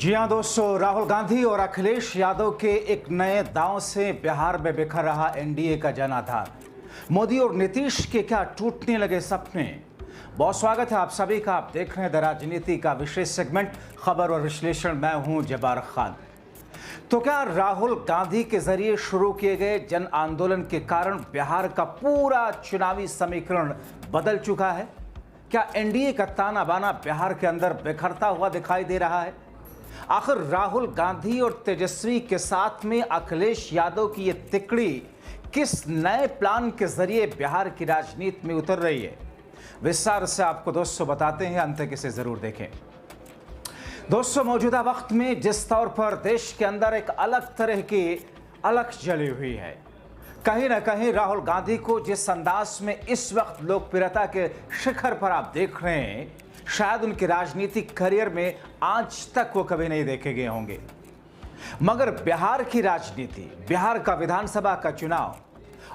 जी हां दोस्तों, राहुल गांधी और अखिलेश यादव के एक नए दांव से बिहार में बिखर रहा एनडीए का जनाधार। मोदी और नीतीश के क्या टूटने लगे सपने। बहुत स्वागत है आप सभी का। आप देख रहे हैं द राजनीति का विशेष सेगमेंट खबर और विश्लेषण। मैं हूं जब्बार खान। तो क्या राहुल गांधी के जरिए शुरू किए गए जन आंदोलन के कारण बिहार का पूरा चुनावी समीकरण बदल चुका है? क्या एनडीए का ताना बाना बिहार के अंदर बिखरता हुआ दिखाई दे रहा है? आखिर राहुल गांधी और तेजस्वी के साथ में अखिलेश यादव की ये तिकड़ी किस नए प्लान के जरिए बिहार की राजनीति में उतर रही है? विस्तार से आपको दोस्तों बताते हैं, अंत तक इसे जरूर देखें। दोस्तों, मौजूदा वक्त में जिस तौर पर देश के अंदर एक अलग तरह की अलख जली हुई है, कहीं ना कहीं राहुल गांधी को जिस अंदाज में इस वक्त लोकप्रियता के शिखर पर आप देख रहे हैं, शायद उनके राजनीतिक करियर में आज तक वो कभी नहीं देखे गए होंगे। मगर बिहार की राजनीति, बिहार का विधानसभा का चुनाव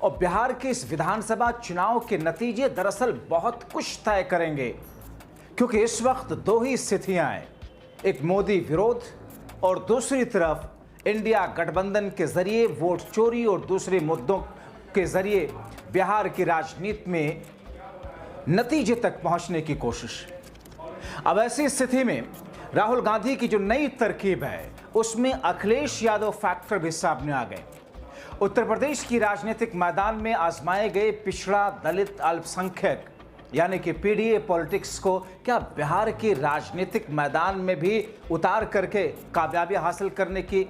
और बिहार के इस विधानसभा चुनाव के नतीजे दरअसल बहुत कुछ तय करेंगे, क्योंकि इस वक्त दो ही स्थितियां हैं, एक मोदी विरोध और दूसरी तरफ इंडिया गठबंधन के जरिए वोट चोरी और दूसरे मुद्दों के जरिए बिहार की राजनीति में नतीजे तक पहुंचने की कोशिश। अब ऐसी स्थिति में राहुल गांधी की जो नई तरकीब है, उसमें अखिलेश यादव फैक्टर भी सामने आ गए। उत्तर प्रदेश की राजनीतिक मैदान में आजमाए गए पिछड़ा दलित अल्पसंख्यक यानी कि पीडीए पॉलिटिक्स को क्या बिहार के राजनीतिक मैदान में भी उतार करके कामयाबी हासिल करने की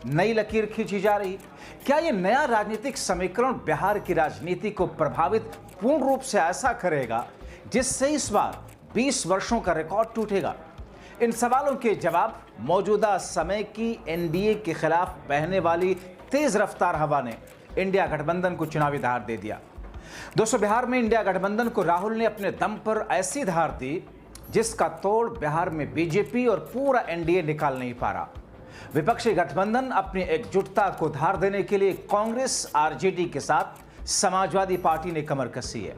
नई लकीर खींची जा रही? क्या ये नया राजनीतिक समीकरण बिहार की राजनीति को प्रभावित पूर्ण रूप से ऐसा करेगा जिससे इस बार 20 वर्षों का रिकॉर्ड टूटेगा? इन सवालों के जवाब मौजूदा समय की एनडीए के खिलाफ बहने वाली तेज रफ्तार हवा ने इंडिया गठबंधन को चुनावी धार दे दिया। दोस्तों, बिहार में इंडिया गठबंधन को राहुल ने अपने दम पर ऐसी धार दी जिसका तोड़ बिहार में बीजेपी और पूरा एनडीए निकाल नहीं पा रहा। विपक्षी गठबंधन अपनी एकजुटता को धार देने के लिए कांग्रेस आरजेडी के साथ समाजवादी पार्टी ने कमर कसी है।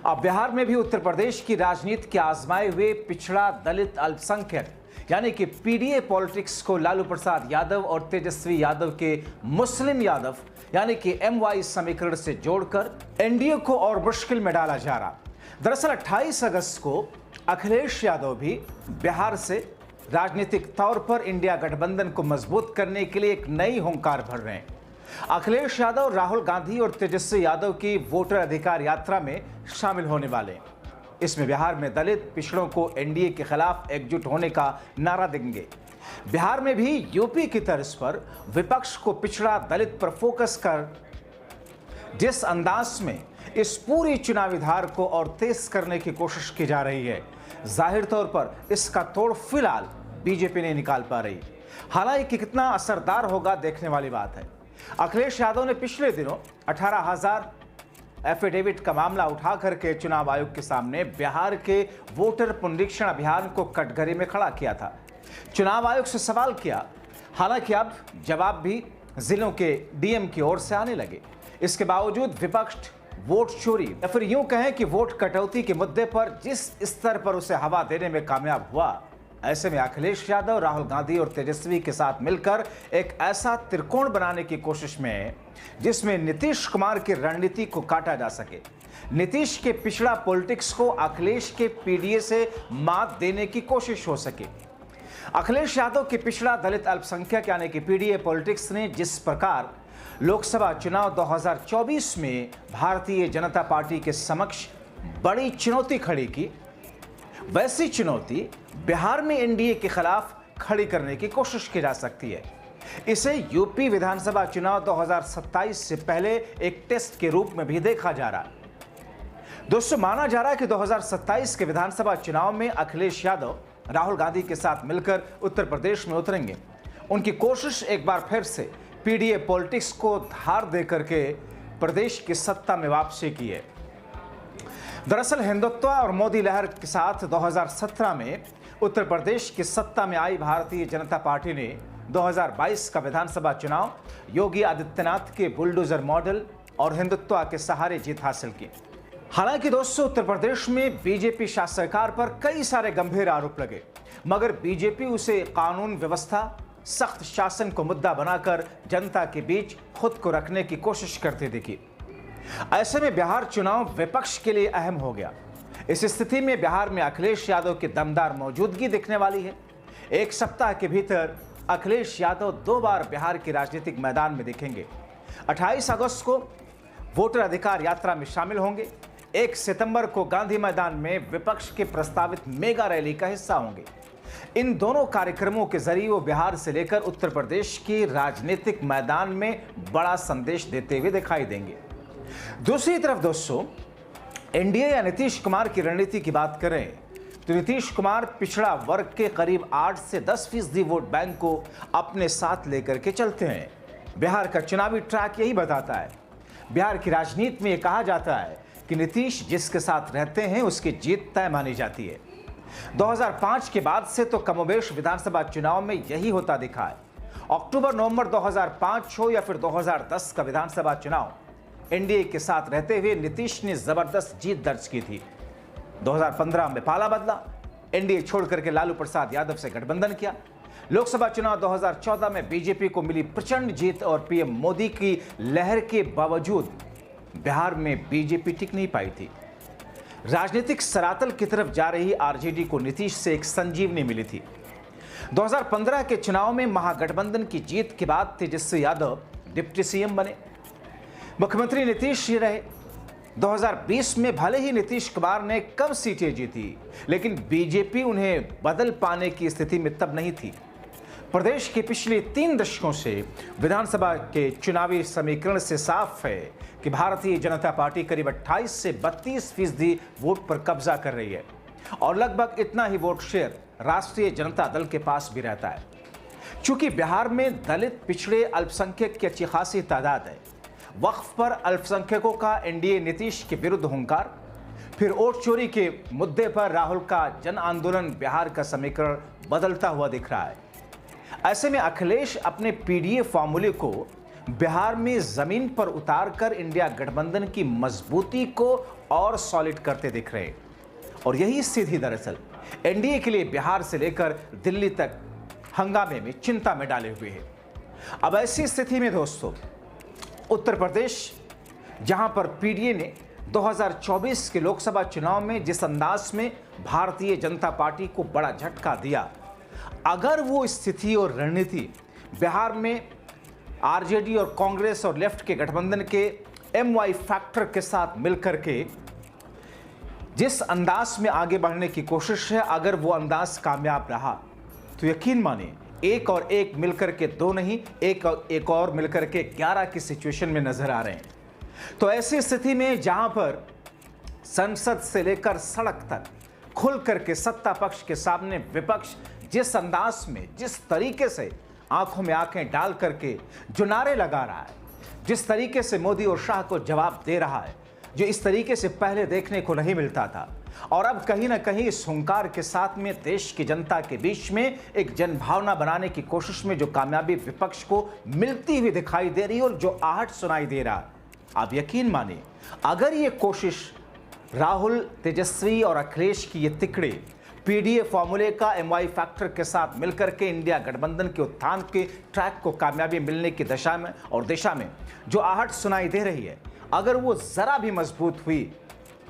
अब बिहार में भी उत्तर प्रदेश की राजनीति के आजमाए हुए पिछड़ा दलित अल्पसंख्यक यानी कि पीडीए पॉलिटिक्स को लालू प्रसाद यादव और तेजस्वी यादव के मुस्लिम यादव यानी कि एमवाई समीकरण से जोड़कर एनडीए को और मुश्किल में डाला जा रहा। दरअसल 28 अगस्त को अखिलेश यादव भी बिहार से राजनीतिक तौर पर इंडिया गठबंधन को मजबूत करने के लिए एक नई हुंकार भर रहे हैं। अखिलेश यादव राहुल गांधी और तेजस्वी यादव की वोटर अधिकार यात्रा में शामिल होने वाले हैं। इसमें बिहार में दलित पिछड़ों को एनडीए के खिलाफ एकजुट होने का नारा देंगे। बिहार में भी यूपी की तर्ज पर विपक्ष को पिछड़ा दलित पर फोकस कर जिस अंदाज में इस पूरी चुनावी धार को और तेज करने की कोशिश की जा रही है, जाहिर तौर पर इसका तोड़ फिलहाल बीजेपी नहीं निकाल पा रही। हालांकि कितना असरदार होगा देखने वाली बात है। अखिलेश यादव ने पिछले दिनों 18,000 एफिडेविट का मामला उठा करके चुनाव आयोग के सामने बिहार के वोटर पुनरीक्षण अभियान को कटघरे में खड़ा किया था। चुनाव आयोग से सवाल किया, हालांकि अब जवाब भी जिलों के डीएम की ओर से आने लगे। इसके बावजूद विपक्ष वोट चोरी या फिर यूं कहें कि वोट कटौती के मुद्दे पर जिस स्तर पर उसे हवा देने में कामयाब हुआ, ऐसे में अखिलेश यादव राहुल गांधी और तेजस्वी के साथ मिलकर एक ऐसा त्रिकोण बनाने की कोशिश में है जिसमें नीतीश कुमार की रणनीति को काटा जा सके, नीतीश के पिछड़ा पॉलिटिक्स को अखिलेश के पीडीए से मात देने की कोशिश हो सके। अखिलेश यादव के पिछड़ा दलित अल्पसंख्यक यानी कि पीडीए पॉलिटिक्स ने जिस प्रकार लोकसभा चुनाव 2024 में भारतीय जनता पार्टी के समक्ष बड़ी चुनौती खड़ी की, वैसी चुनौती बिहार में एनडीए के खिलाफ खड़ी करने की कोशिश की जा सकती है। इसे यूपी विधानसभा चुनाव 2027 से पहले एक टेस्ट के रूप में भी देखा जा रहा है। दोस्तों, माना जा रहा है कि 2027 के विधानसभा चुनाव में अखिलेश यादव राहुल गांधी के साथ मिलकर उत्तर प्रदेश में उतरेंगे। उनकी कोशिश एक बार फिर से पीडीए पॉलिटिक्स को धार दे करके प्रदेश की सत्ता में वापसी की है। दरअसल हिंदुत्व और मोदी लहर के साथ 2017 में उत्तर प्रदेश की सत्ता में आई भारतीय जनता पार्टी ने 2022 का विधानसभा चुनाव योगी आदित्यनाथ के बुलडोजर मॉडल और हिंदुत्व के सहारे जीत हासिल की। हालांकि दोस्तों, उत्तर प्रदेश में बीजेपी शासित सरकार पर कई सारे गंभीर आरोप लगे, मगर बीजेपी उसे कानून व्यवस्था, सख्त शासन को मुद्दा बनाकर जनता के बीच खुद को रखने की कोशिश करती दिखी। ऐसे में बिहार चुनाव विपक्ष के लिए अहम हो गया। इस स्थिति में बिहार में अखिलेश यादव की दमदार मौजूदगी दिखने वाली है। एक सप्ताह के भीतर अखिलेश यादव 2 बार बिहार के राजनीतिक मैदान में दिखेंगे। 28 अगस्त को वोटर अधिकार यात्रा में शामिल होंगे। 1 सितंबर को गांधी मैदान में विपक्ष के प्रस्तावित मेगा रैली का हिस्सा होंगे। इन दोनों कार्यक्रमों के जरिए वो बिहार से लेकर उत्तर प्रदेश के राजनीतिक मैदान में बड़ा संदेश देते हुए दिखाई देंगे। दूसरी तरफ दोस्तों, एनडीए या नीतीश कुमार की रणनीति की बात करें तो नीतीश कुमार पिछड़ा वर्ग के करीब 8 से 10% वोट बैंक को अपने साथ लेकर के चलते हैं। बिहार का चुनावी ट्रैक यही बताता है। बिहार की राजनीति में यह कहा जाता है कि नीतीश जिसके साथ रहते हैं उसकी जीत तय मानी जाती है। 2005 के बाद से तो कमोबेश विधानसभा चुनाव में यही होता दिखा है। अक्टूबर-नवंबर 2005 हो या फिर 2010 का विधानसभा चुनाव, एनडीए के साथ रहते हुए नीतीश ने जबरदस्त जीत दर्ज की थी। 2015 में पाला बदला, एनडीए छोड़कर के लालू प्रसाद यादव से गठबंधन किया। लोकसभा चुनाव 2014 में बीजेपी को मिली प्रचंड जीत और पीएम मोदी की लहर के बावजूद बिहार में बीजेपी टिक नहीं पाई थी। राजनीतिक सरातल की तरफ जा रही आरजेडी को नीतीश से एक संजीवनी मिली थी। 2015 के चुनाव में महागठबंधन की जीत के बाद तेजस्वी यादव डिप्टी सीएम बने, मुख्यमंत्री नीतीश ही रहे। 2020 में भले ही नीतीश कुमार ने कम सीटें जीती, लेकिन बीजेपी उन्हें बदल पाने की स्थिति में तब नहीं थी। प्रदेश के पिछले 3 दशकों से विधानसभा के चुनावी समीकरण से साफ है कि भारतीय जनता पार्टी करीब 28 से 32% वोट पर कब्जा कर रही है और लगभग इतना ही वोट शेयर राष्ट्रीय जनता दल के पास भी रहता है। चूंकि बिहार में दलित, पिछड़े, अल्पसंख्यक की अच्छी खासी तादाद है, वक्फ पर अल्पसंख्यकों का एनडीए नीतीश के विरुद्ध हुंकार, फिर वोट चोरी के मुद्दे पर राहुल का जन आंदोलन, बिहार का समीकरण बदलता हुआ दिख रहा है। ऐसे में अखिलेश अपने पीडीए फॉर्मूले को बिहार में जमीन पर उतारकर इंडिया गठबंधन की मजबूती को और सॉलिड करते दिख रहे हैं और यही स्थिति दरअसल एनडीए के लिए बिहार से लेकर दिल्ली तक हंगामे में, चिंता में डाले हुए है। अब ऐसी स्थिति में दोस्तों, उत्तर प्रदेश जहां पर पीडीए ने 2024 के लोकसभा चुनाव में जिस अंदाज में भारतीय जनता पार्टी को बड़ा झटका दिया, अगर वो स्थिति और रणनीति बिहार में आरजेडी और कांग्रेस और लेफ्ट के गठबंधन के एमवाई फैक्टर के साथ मिलकर के जिस अंदाज में आगे बढ़ने की कोशिश है, अगर वो अंदाज कामयाब रहा तो यकीन मानिए 1 और 1 मिलकर के 2 नहीं, एक और मिलकर के 11 की सिचुएशन में नजर आ रहे हैं। तो ऐसी स्थिति में जहां पर संसद से लेकर सड़क तक खुल करके सत्ता पक्ष के सामने विपक्ष जिस अंदाज में, जिस तरीके से आंखों में आंखें डाल करके जो नारे लगा रहा है, जिस तरीके से मोदी और शाह को जवाब दे रहा है, जो इस तरीके से पहले देखने को नहीं मिलता था, और अब कहीं ना कहीं इस हुंकार के साथ में देश की जनता के बीच में एक जनभावना बनाने की कोशिश में जो कामयाबी विपक्ष को मिलती हुई दिखाई दे रही है और जो आहट सुनाई दे रहा है, आप यकीन मानिए अगर ये कोशिश राहुल, तेजस्वी और अखिलेश की ये तिकड़े पीडीए फॉर्मूले का एमवाई फैक्टर के साथ मिलकर के इंडिया गठबंधन के उत्थान के ट्रैक को कामयाबी मिलने की दिशा में जो आहट सुनाई दे रही है, अगर वो जरा भी मजबूत हुई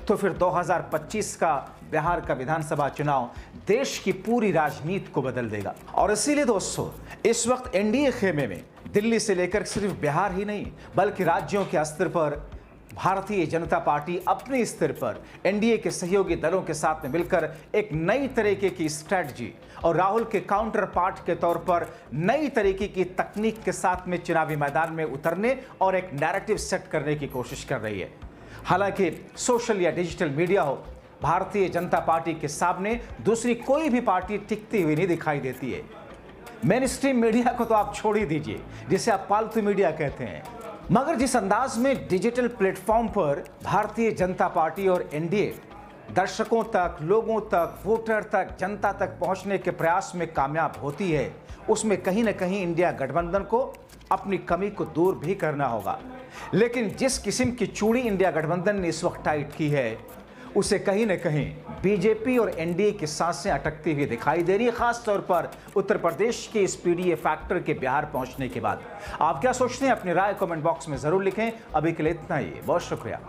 तो फिर 2025 का बिहार का विधानसभा चुनाव देश की पूरी राजनीति को बदल देगा। और इसीलिए दोस्तों, इस वक्त एनडीए खेमे में दिल्ली से लेकर सिर्फ बिहार ही नहीं बल्कि राज्यों के स्तर पर भारतीय जनता पार्टी अपने स्तर पर एनडीए के सहयोगी दलों के साथ में मिलकर एक नई तरीके की स्ट्रैटेजी और राहुल के काउंटर पार्ट के तौर पर नई तरीके की तकनीक के साथ में चुनावी मैदान में उतरने और एक नैरेटिव सेट करने की कोशिश कर रही है। हालांकि सोशल या डिजिटल मीडिया हो, भारतीय जनता पार्टी के सामने दूसरी कोई भी पार्टी टिकती हुई नहीं दिखाई देती है। मेन स्ट्रीम मीडिया को तो आप छोड़ ही दीजिए, जिसे आप पालतू मीडिया कहते हैं, मगर जिस अंदाज में डिजिटल प्लेटफॉर्म पर भारतीय जनता पार्टी और एनडीए दर्शकों तक, लोगों तक, वोटर तक, जनता तक पहुंचने के प्रयास में कामयाब होती है, उसमें कहीं ना कहीं इंडिया गठबंधन को अपनी कमी को दूर भी करना होगा। लेकिन जिस किस्म की चूड़ी इंडिया गठबंधन ने इस वक्त टाइट की है, उसे कहीं न कहीं बीजेपी और एनडीए की सांसें अटकती हुई दिखाई दे रही है, खासतौर पर उत्तर प्रदेश के इस पीडीए फैक्टर के बिहार पहुंचने के बाद। आप क्या सोचते हैं? अपनी राय कमेंट बॉक्स में जरूर लिखें। अभी के लिए इतना ही, बहुत शुक्रिया।